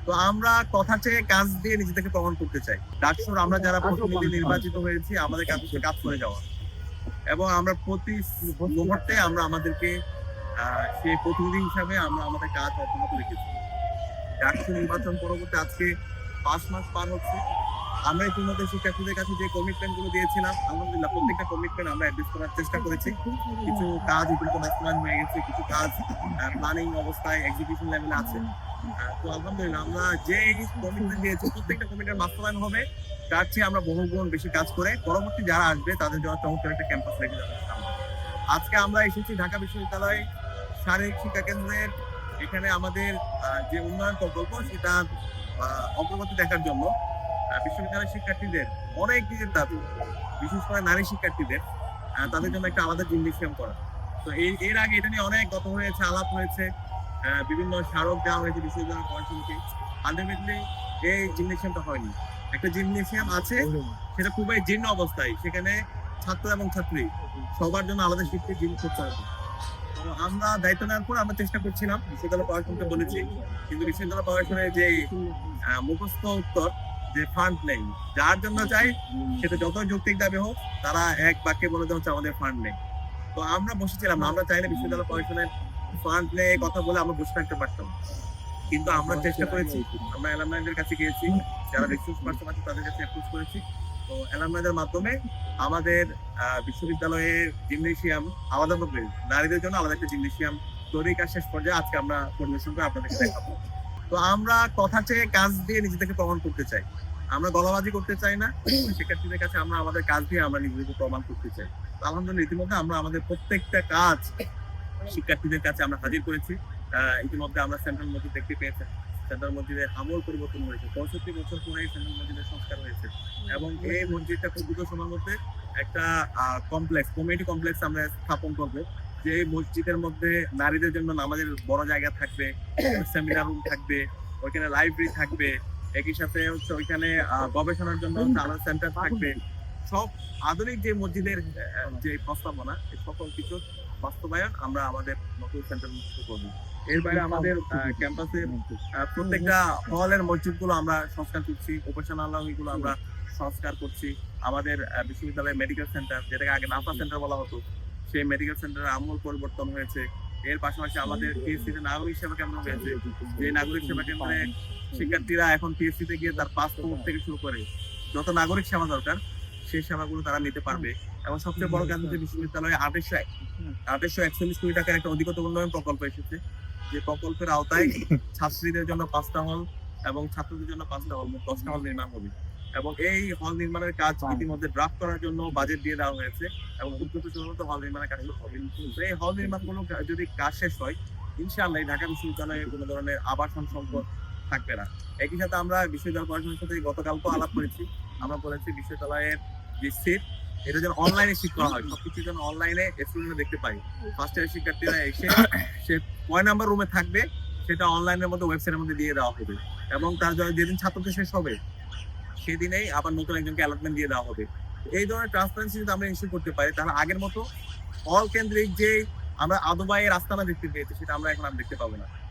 তো আমরা কথা চেয়ে কাজ দিয়ে নিজেদেরকে প্রমাণ করতে চাই। ডাকসুর আমরা যারা প্রতিনিধি নির্বাচিত হয়েছি আমাদের কাজ হচ্ছে কাজ করে যাওয়া, এবং আমরা প্রতি মুহূর্তে আমরা আমাদেরকে সেই প্রতিনিধি হিসাবে আমরা আমাদের কাজ অব্যাহত রেখেছি। ডাকসু নির্বাচন পরবর্তী আজকে 5 মাস পার হচ্ছে। আমরা ইতিমধ্যে শিক্ষার্থীদের কাছে যে কমিটমেন্ট গুলো দিয়েছিলাম, আলহামদুলিল্লাহ প্রত্যেকটা কমিটমেন্ট আমরা অ্যাড্রেস করার চেষ্টা করেছি। কিছু কাজ ইতিমধ্যে বাস্তবায়ন হয়ে গেছে, কিছু কাজ প্ল্যানিং অবস্থায় এক্সিকিউশন লেভেলে আছে। তো আলহামদুলিল্লাহ আমরা যে কমিটমেন্ট দিয়েছি প্রত্যেকটা কমিটমেন্ট বাস্তবায়ন হবে। তার চেয়ে আমরা বহুগুণ বেশি কাজ করে পরবর্তী যারা আসবে তাদের জন্য চমৎকার একটা ক্যাম্পাস রেখে যাবো। আজকে আমরা এসেছি ঢাকা বিশ্ববিদ্যালয় শারীরিক শিক্ষা কেন্দ্রের এখানে আমাদের যে উন্নয়ন প্রকল্প সেটা অগ্রগতি দেখার জন্য। বিশ্ববিদ্যালয়ের শিক্ষার্থীদের অনেক দিকের দাবি, বিশেষ করে নারী শিক্ষার্থীদের তাদের জন্য একটা আলাদা জিমনেসিয়াম করা। তো এর আগে এটা নিয়ে অনেক কথা হয়েছে, আলাপ হয়েছে, বিভিন্ন স্মারক দেওয়া হয়েছে বিশ্ববিদ্যালয় প্রশাসনকে। আলটিমেটলি এই জিমনেসিয়ামটা হয়নি। একটা জিমনেসিয়াম আছে, সেটা খুবই জীর্ণ অবস্থায়, সেখানে ছাত্র এবং ছাত্রী সবার জন্য আলাদা শিক্ষিত জিম করতে হবে। তো আমরা দায়িত্ব নেওয়ার পর আমরা চেষ্টা করছিলাম, বিশ্ববিদ্যালয় প্রশাসনকে বলেছি, কিন্তু বিশ্ববিদ্যালয় প্রশাসনের যে মুখস্থ উত্তর যে ফান্ড নেই, যার জন্য চাই সেটা যত যৌক্তিক দাবি হোক তারা এক বাক্যে বলে দেওয়া হচ্ছে আমাদের ফান্ড নেই। তো আমরা বসেছিলাম না, আমরা চাইলে বিশ্ববিদ্যালয় প্রশাসনের ফান্ড নিয়ে কথা বলে আমরা বসে থাকতে পারতাম, কিন্তু আমরা চেষ্টা করেছি। আমরা অ্যালামনাইদের কাছে গিয়েছি, যারা রিসোর্স পার্সন আছে তাদের কাছে অ্যাপ্রোচ করেছি। তো অ্যালামনাইদের মাধ্যমে আমাদের বিশ্ববিদ্যালয়ের জিমনেসিয়াম আলাদাভাবে নারীদের জন্য আলাদা একটা জিমনেসিয়াম তৈরির কাজ শেষ পর্যায়ে আজকে আমরা পরিবেশন করে আপনাদেরকে দেখাবো। তো আমরা কথা চেয়ে কাজ দিয়ে নিজেদেরকে প্রমাণ করতে চাই, আমরা গলাবাজি করতে চাই না। শিক্ষার্থীদের কাছে আমরা আমাদের কাজ দিয়ে আমরা নিজেদেরকে প্রমাণ করতে চাই। আলহামদুলিল্লাহ ইতিমধ্যে আমরা আমাদের প্রত্যেকটা কাজ শিক্ষার্থীদের কাছে আমরা হাজির করেছি। ইতিমধ্যে আমরা সেন্ট্রাল মসজিদ দেখতে পেয়েছি, সেন্ট্রাল মসজিদের আমল পরিবর্তন হয়েছে। 65 বছর পরে সেন্ট্রাল মসজিদের সংস্কার হয়েছে, এবং এই মসজিদটা খুব দ্রুত সময়ের মধ্যে একটা কমপ্লেক্স, কমিউনিটি কমপ্লেক্স আমরা স্থাপন করবো। যে মসজিদের মধ্যে নারীদের জন্য নামাজের বড় জায়গা থাকবে, সেমিনার রুম থাকবে, ওইখানে লাইব্রেরি থাকবে, একই সাথে হচ্ছে ওইখানে গবেষণার জন্য আলাদা সেন্টার থাকবে। সব আধুনিক যে মসজিদের যে প্রস্তাবনা, সকল কিছু বাস্তবায়ন আমরা আমাদের নতুন সেন্টার করবো। এর বাইরে আমাদের ক্যাম্পাসে প্রত্যেকটা হলের মসজিদ গুলো আমরা সংস্কার করছি, উপাসনালয় গুলো আমরা সংস্কার করছি। আমাদের বিশ্ববিদ্যালয়ের মেডিকেল সেন্টার, যেটাকে আগে নাফা সেন্টার বলা হতো, সেই মেডিকেল সেন্টারের আমূল পরিবর্তন হয়েছে। এর পাশাপাশি আমাদের টিএসসি তে নাগরিক সেবা কেন্দ্র হয়েছে, যে নাগরিক সেবা কেন্দ্রে শিক্ষার্থীরা এখন টিএসসি তে গিয়ে তার পাসপোর্ট থেকে শুরু করে যত নাগরিক সেবা দরকার সেই সেবাগুলো তারা নিতে পারবে। এবং সবচেয়ে বড় কাজ হচ্ছে বিশ্ববিদ্যালয়ে 2841 কোটি টাকার একটা অধিকতর উন্নয়ন প্রকল্প এসেছে, যে প্রকল্পের আওতায় ছাত্রীদের জন্য 5টা হল এবং ছাত্রদের জন্য 5টা হল, 10টা হল নির্মাণ হবে। এবং এই হল নির্মাণের কাজ ইতিমধ্যে ড্রাফট করার জন্য বাজেট দিয়ে দেওয়া হয়েছে, এবং খুব দ্রুত শুরু হল নির্মাণের কাজ শুরু হবে। এই হল নির্মাণগুলো যদি কাজ শেষ হয়, ইনশাআল্লাহ ঢাকা বিশ্ববিদ্যালয়ে কোনো ধরনের আবাসন সংকট থাকবে না। একই সাথে আমরা বিশ্ববিদ্যালয় প্রশাসনের সাথে গতকাল তো আলাপ করেছি, আমরা বলেছি বিশ্ববিদ্যালয়ের যে সিট, এটা যেন অনলাইনে শিট করা হয়, সবকিছু যেন অনলাইনে স্টুডেন্টরা দেখতে পাই। ফার্স্ট ইয়ার শিক্ষার্থীরা এসে সে কয় নাম্বার রুমে থাকবে সেটা অনলাইনের মধ্যে ওয়েবসাইটের মধ্যে দিয়ে দেওয়া হবে, এবং তার যেদিন ছাত্রদের শেষ হবে সেদিনেই আবার নতুন একজনকে অ্যালটমেন্ট দিয়ে দেওয়া হবে। এই ধরনের ট্রান্সপারেন্সি যদি আমরা ইনশিওর করতে পারি, তাহলে আগের মতো হল কেন্দ্রিক যে আমরা আদবাইয়ের আস্তানা দেখতে পেয়েছি সেটা আমরা এখন আর দেখতে পাবো না।